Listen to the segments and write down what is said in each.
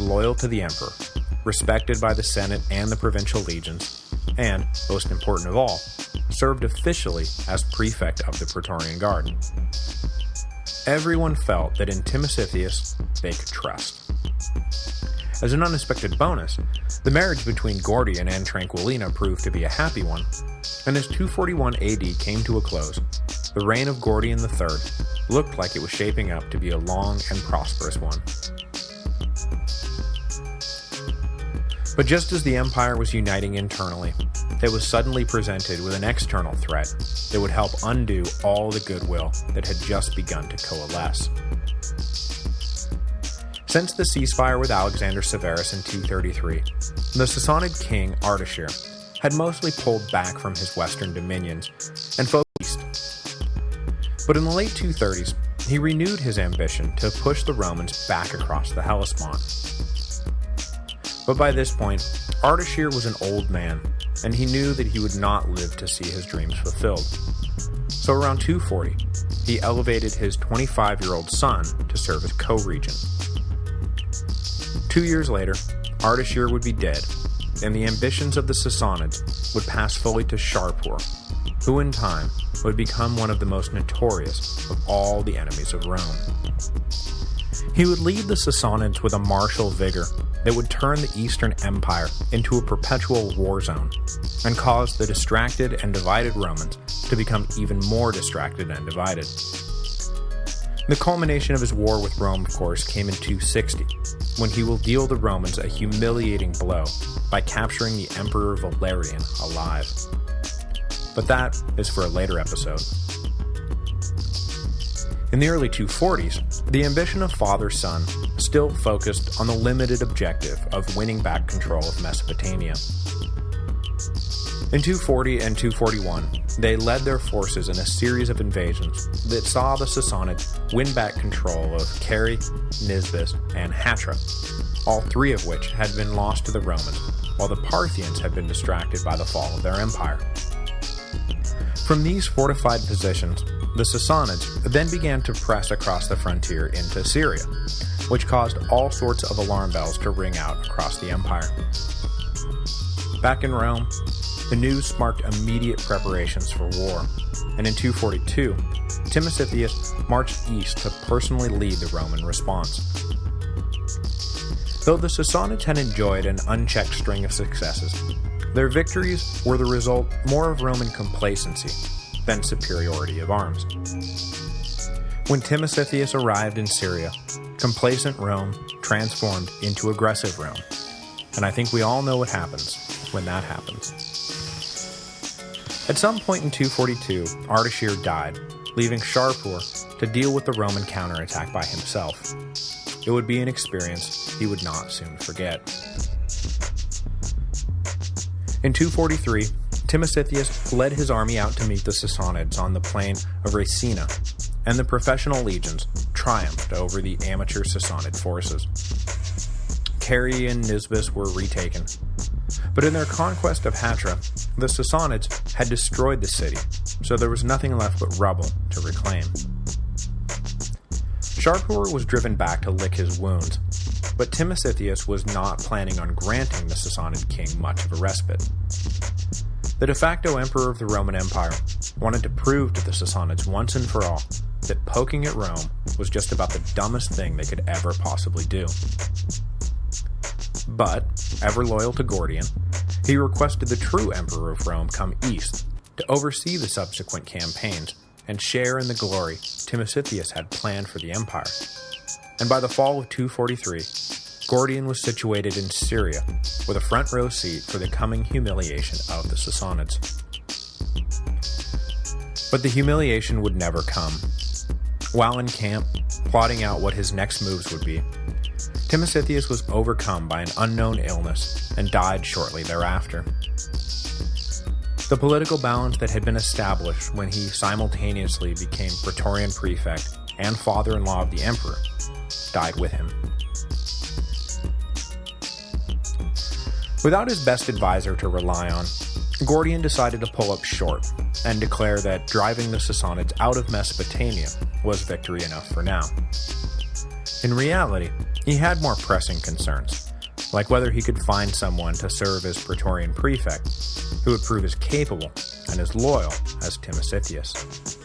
loyal to the emperor, respected by the Senate and the provincial legions, and, most important of all, served officially as prefect of the Praetorian Guard. Everyone felt that in Timasitheus they could trust. As an unexpected bonus, the marriage between Gordian and Tranquillina proved to be a happy one, and as 241 AD came to a close, the reign of Gordian III looked like it was shaping up to be a long and prosperous one. But just as the empire was uniting internally, it was suddenly presented with an external threat that would help undo all the goodwill that had just begun to coalesce. Since the ceasefire with Alexander Severus in 233, the Sassanid king Ardashir had mostly pulled back from his western dominions and focused east. But in the late 230s, he renewed his ambition to push the Romans back across the Hellespont. But by this point, Ardashir was an old man, and he knew that he would not live to see his dreams fulfilled. So around 240, he elevated his 25-year-old son to serve as co-regent. 2 years later, Ardashir would be dead, and the ambitions of the Sassanids would pass fully to Shapur, who in time would become one of the most notorious of all the enemies of Rome. He would lead the Sassanids with a martial vigor that would turn the Eastern Empire into a perpetual war zone, and cause the distracted and divided Romans to become even more distracted and divided. The culmination of his war with Rome, of course, came in 260, when he will deal the Romans a humiliating blow by capturing the Emperor Valerian alive. But that is for a later episode. In the early 240s, the ambition of father-son still focused on the limited objective of winning back control of Mesopotamia. In 240 and 241, they led their forces in a series of invasions that saw the Sassanids win back control of Cary, Nisibis, and Hatra, all three of which had been lost to the Romans, while the Parthians had been distracted by the fall of their empire. From these fortified positions, the Sassanids then began to press across the frontier into Syria, which caused all sorts of alarm bells to ring out across the empire. Back in Rome, the news sparked immediate preparations for war, and in 242, Timasitheus marched east to personally lead the Roman response. Though the Sassanids had enjoyed an unchecked string of successes, their victories were the result more of Roman complacency than superiority of arms. When Timasitheus arrived in Syria, complacent Rome transformed into aggressive Rome, and I think we all know what happens when that happens. At some point in 242, Ardashir died, leaving Shapur to deal with the Roman counterattack by himself. It would be an experience he would not soon forget. In 243, Timasitheus led his army out to meet the Sassanids on the plain of Racina, and the professional legions triumphed over the amateur Sassanid forces. Cary and Nisibis were retaken, but in their conquest of Hatra, the Sassanids had destroyed the city, so there was nothing left but rubble to reclaim. Shapur was driven back to lick his wounds, but Timasitheus was not planning on granting the Sassanid king much of a respite. The de facto emperor of the Roman Empire wanted to prove to the Sassanids once and for all that poking at Rome was just about the dumbest thing they could ever possibly do. But, ever loyal to Gordian, he requested the true emperor of Rome come east to oversee the subsequent campaigns and share in the glory Timasitheus had planned for the empire. And by the fall of 243, Gordian was situated in Syria with a front row seat for the coming humiliation of the Sassanids. But the humiliation would never come. While in camp, plotting out what his next moves would be, Timasitheus was overcome by an unknown illness and died shortly thereafter. The political balance that had been established when he simultaneously became Praetorian prefect and father-in-law of the emperor died with him. Without his best advisor to rely on, Gordian decided to pull up short and declare that driving the Sassanids out of Mesopotamia was victory enough for now. In reality, he had more pressing concerns, like whether he could find someone to serve as Praetorian Prefect who would prove as capable and as loyal as Timesitheus.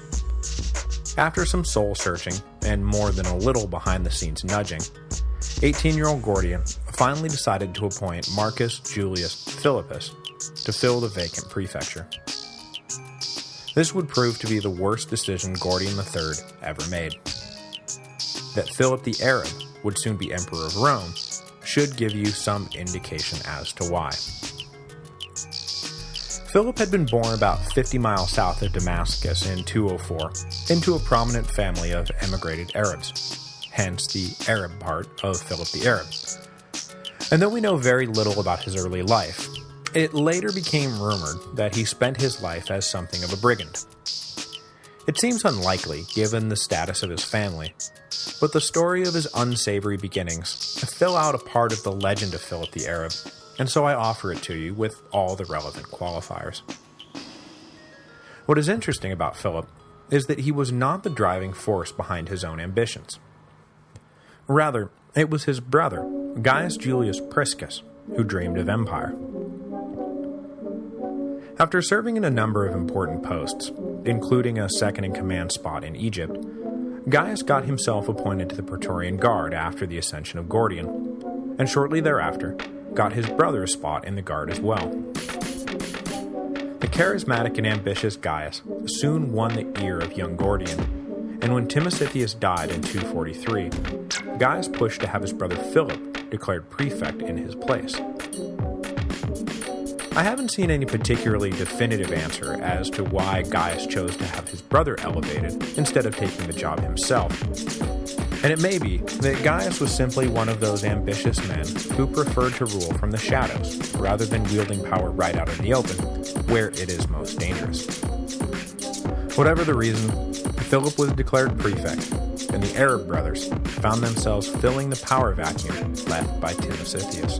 After some soul-searching and more than a little behind-the-scenes nudging, 18-year-old Gordian finally decided to appoint Marcus Julius Philippus to fill the vacant prefecture. This would prove to be the worst decision Gordian III ever made. That Philip the Arab would soon be Emperor of Rome should give you some indication as to why. Philip had been born about 50 miles south of Damascus in 204 into a prominent family of emigrated Arabs, hence the Arab part of Philip the Arab. And though we know very little about his early life, it later became rumored that he spent his life as something of a brigand. It seems unlikely given the status of his family, but the story of his unsavory beginnings fill out a part of the legend of Philip the Arab, and so I offer it to you with all the relevant qualifiers. What is interesting about Philip is that he was not the driving force behind his own ambitions. Rather, it was his brother, Gaius Julius Priscus, who dreamed of empire. After serving in a number of important posts, including a second-in-command spot in Egypt, Gaius got himself appointed to the Praetorian Guard after the ascension of Gordian, and shortly thereafter got his brother a spot in the Guard as well. The charismatic and ambitious Gaius soon won the ear of young Gordian, and when Timesitheus died in 243, Gaius pushed to have his brother Philip declared prefect in his place. I haven't seen any particularly definitive answer as to why Gaius chose to have his brother elevated instead of taking the job himself, and it may be that Gaius was simply one of those ambitious men who preferred to rule from the shadows rather than wielding power right out in the open, where it is most dangerous. Whatever the reason, Philip was declared prefect, and the Arab brothers found themselves filling the power vacuum left by Timesitheus.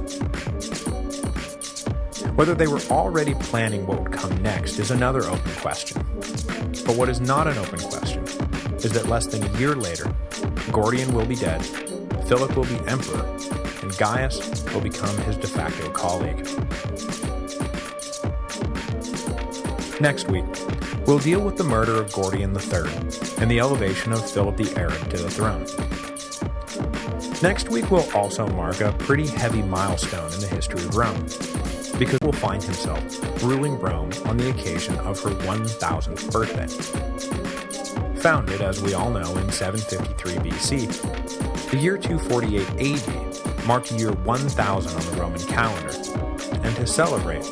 Whether they were already planning what would come next is another open question. But what is not an open question is that less than a year later, Gordian will be dead, Philip will be emperor, and Gaius will become his de facto colleague. Next week, we'll deal with the murder of Gordian III and the elevation of Philip the Arab to the throne. Next week will also mark a pretty heavy milestone in the history of Rome, because we'll find himself ruling Rome on the occasion of her 1000th birthday. Founded, as we all know, in 753 BC, the year 248 AD marked year 1000 on the Roman calendar, and to celebrate,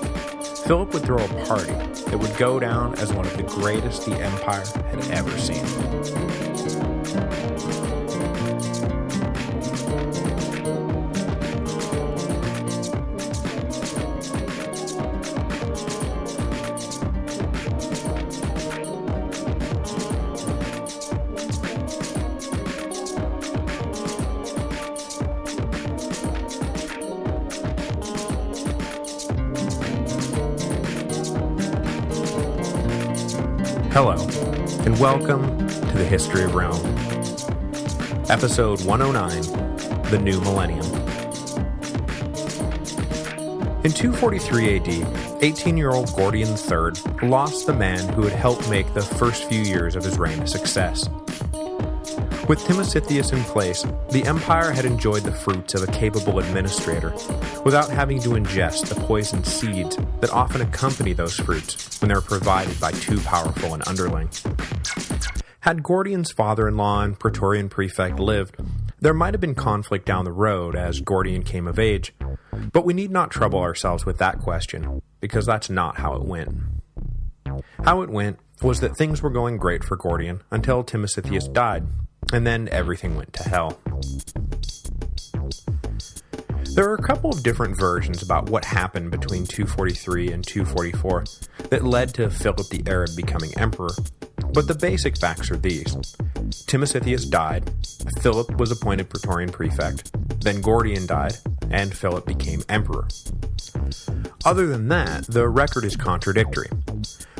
Philip would throw a party that would go down as one of the greatest the empire had ever seen. Hello, and welcome to the History of Rome. Episode 109, The New Millennium. In 243 AD, 18-year-old Gordian III lost the man who had helped make the first few years of his reign a success. With Timesitheus in place, the empire had enjoyed the fruits of a capable administrator, without having to ingest the poisoned seeds that often accompany those fruits when they're provided by too powerful an underling. Had Gordian's father-in-law and Praetorian Prefect lived, there might have been conflict down the road as Gordian came of age, but we need not trouble ourselves with that question, because that's not how it went. How it went was that things were going great for Gordian until Timesitheus died, and then everything went to hell. There are a couple of different versions about what happened between 243 and 244 that led to Philip the Arab becoming emperor, but the basic facts are these. Timesitheus died, Philip was appointed Praetorian Prefect, then Gordian died, and Philip became emperor. Other than that, the record is contradictory,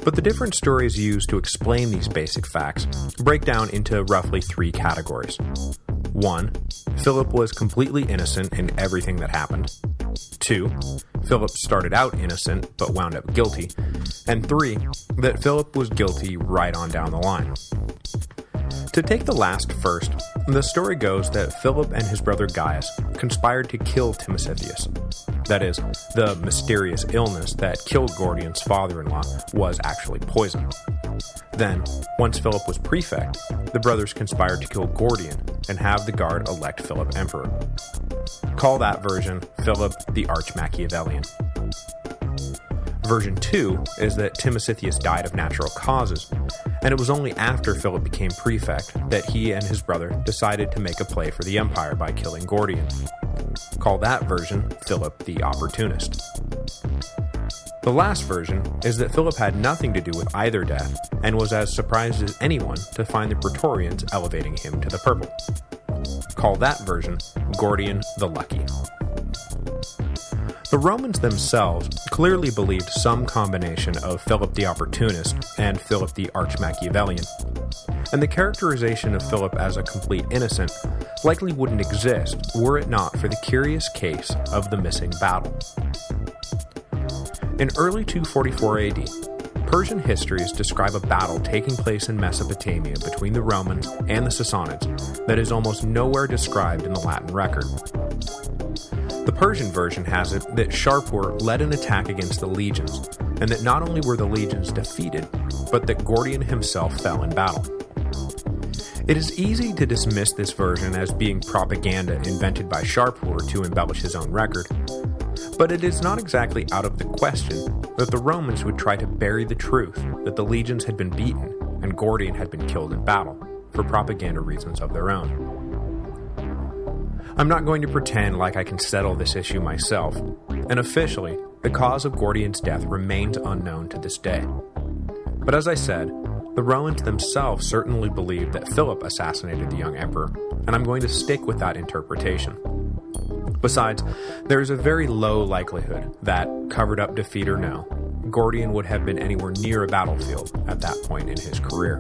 but the different stories used to explain these basic facts break down into roughly three categories. 1. Philip was completely innocent in everything that happened. 2. Philip started out innocent but wound up guilty. And 3. That Philip was guilty right on down the line. To take the last first, the story goes that Philip and his brother Gaius conspired to kill Timesitheus. That is, the mysterious illness that killed Gordian's father-in-law was actually poison. Then, once Philip was prefect, the brothers conspired to kill Gordian and have the guard elect Philip emperor. Call that version Philip the Arch-Machiavellian. Version 2 is that Timesitheus died of natural causes, and it was only after Philip became prefect that he and his brother decided to make a play for the empire by killing Gordian. Call that version Philip the Opportunist. The last version is that Philip had nothing to do with either death, and was as surprised as anyone to find the Praetorians elevating him to the purple. Call that version Gordian the Lucky. The Romans themselves clearly believed some combination of Philip the Opportunist and Philip the Arch-Machiavellian, and the characterization of Philip as a complete innocent likely wouldn't exist were it not for the curious case of the missing battle. In early 244 AD, Persian histories describe a battle taking place in Mesopotamia between the Romans and the Sassanids that is almost nowhere described in the Latin record. The Persian version has it that Shapur led an attack against the legions, and that not only were the legions defeated, but that Gordian himself fell in battle. It is easy to dismiss this version as being propaganda invented by Shapur to embellish his own record, but it is not exactly out of the question that the Romans would try to bury the truth that the legions had been beaten and Gordian had been killed in battle, for propaganda reasons of their own. I'm not going to pretend like I can settle this issue myself, and officially, the cause of Gordian's death remains unknown to this day. But as I said, the Romans themselves certainly believed that Philip assassinated the young emperor, and I'm going to stick with that interpretation. Besides, there is a very low likelihood that, covered up defeat or no, Gordian would have been anywhere near a battlefield at that point in his career.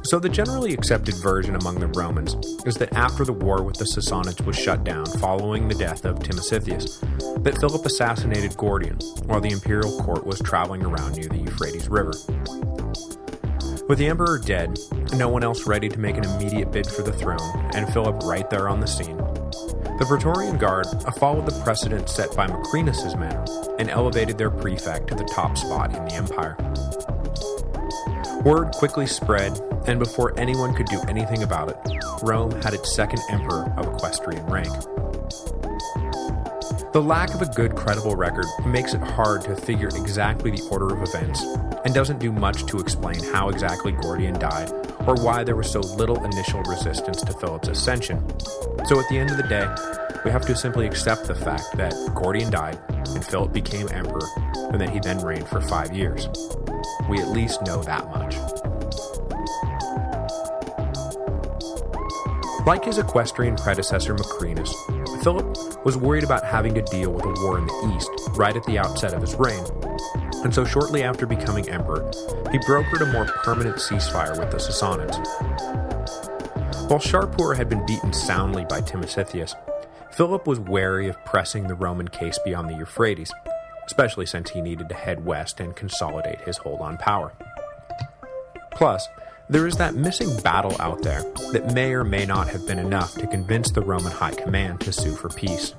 So the generally accepted version among the Romans is that after the war with the Sassanids was shut down following the death of Timesitheus, that Philip assassinated Gordian while the imperial court was traveling around near the Euphrates River. With the emperor dead, no one else ready to make an immediate bid for the throne, and Philip right there on the scene, the Praetorian Guard followed the precedent set by Macrinus' men and elevated their prefect to the top spot in the empire. Word quickly spread, and before anyone could do anything about it, Rome had its second emperor of equestrian rank. The lack of a good credible record makes it hard to figure exactly the order of events, and doesn't do much to explain how exactly Gordian died, or why there was so little initial resistance to Philip's ascension. So at the end of the day, we have to simply accept the fact that Gordian died, and Philip became emperor, and that he then reigned for 5 years. We at least know that much. Like his equestrian predecessor Macrinus, Philip was worried about having to deal with a war in the east right at the outset of his reign, and so shortly after becoming emperor, he brokered a more permanent ceasefire with the Sassanids. While Shapur had been beaten soundly by Timesitheus, Philip was wary of pressing the Roman case beyond the Euphrates, especially since he needed to head west and consolidate his hold on power. Plus, there is that missing battle out there that may or may not have been enough to convince the Roman high command to sue for peace.